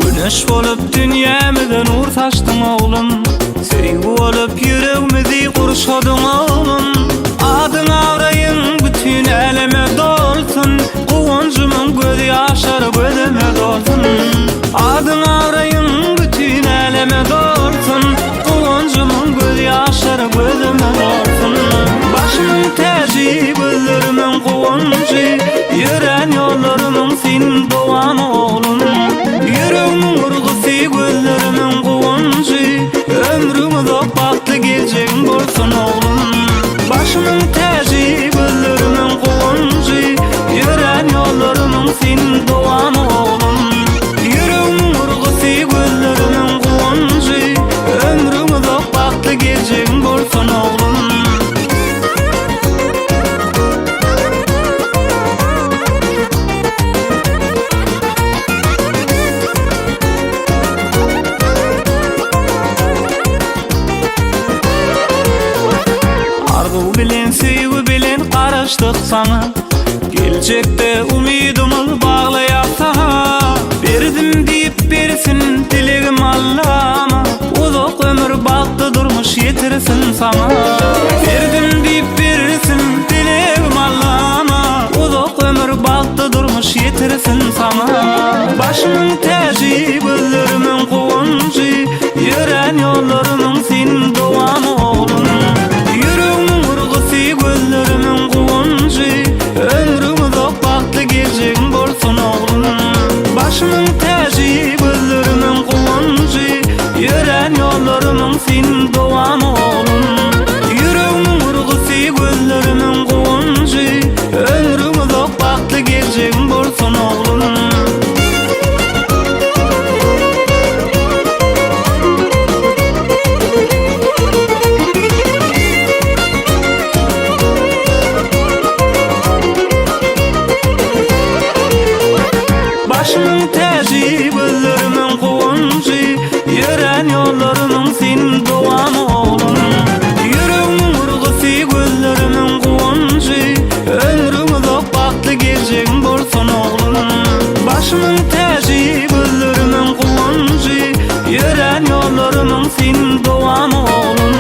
Güneş bolup dünyamda nur taşdın oğlum, sevgi bolup yüreğimizi kurşadın oğlum. Adın ağrayın bütün elime dolsun, kuvuncumun gözü yaşar gözüme dolsun. Adın ağrayın bütün elime dolsun, kuvuncumun gözü yaşar gözüme dolsun. Başımın teci gözlerimin kuvuncu, yürüyen yollarımın senin doğan oğlum. Yüreğimin urgusu gözlerimin kuvuncu, ömrümü dok baktı geleceğin bolsun oğlum. Başımın teci gözlerimin kuvuncu, yürüyen yollarımın senin doğan oğlum. Yüreğimin urgusu gözlerimin kuvuncu, ömrümü dok baktı geleceğin bolsun oğlum. Arzu bilen, sevgi bilen karıştık sana, gelecekte umidimiz bağlayak sana. Berdim deyip bersin dilegim Allah'ıma, uzak ömür baktı durmuş yetirsin sana. Berdim deyip bersin dilegim Allah'ıma, uzak ömür baktı durmuş yetirsin sana. Başımın teci gözlerimin kuvuncu, yürüyen yollarımın senin doğan oğlum. Yüreğimin urgusu gözlerimin kuvuncu, ömrümü dok baktı geleceğin bolsun oğlum. Başımın teci gözlerimin kuvuncu, yürüyen yollarımın senin doğan oğlum. Yüreğimin urgusu gözlerimin kuvuncu, ömrümü dok baktı geleceğin bolsun oğlum. Başımın teci gözlerimin kuvuncu, yürüyen yollarımın senin doğan oğlum. Yüreğimin urgusu gözlerimin kuvuncu, ömrümü dok baktı geleceğin bolsun oğlum. Başımın teci gözlerimin kuvuncu, yürüyen yollarımın senin doğan oğlum.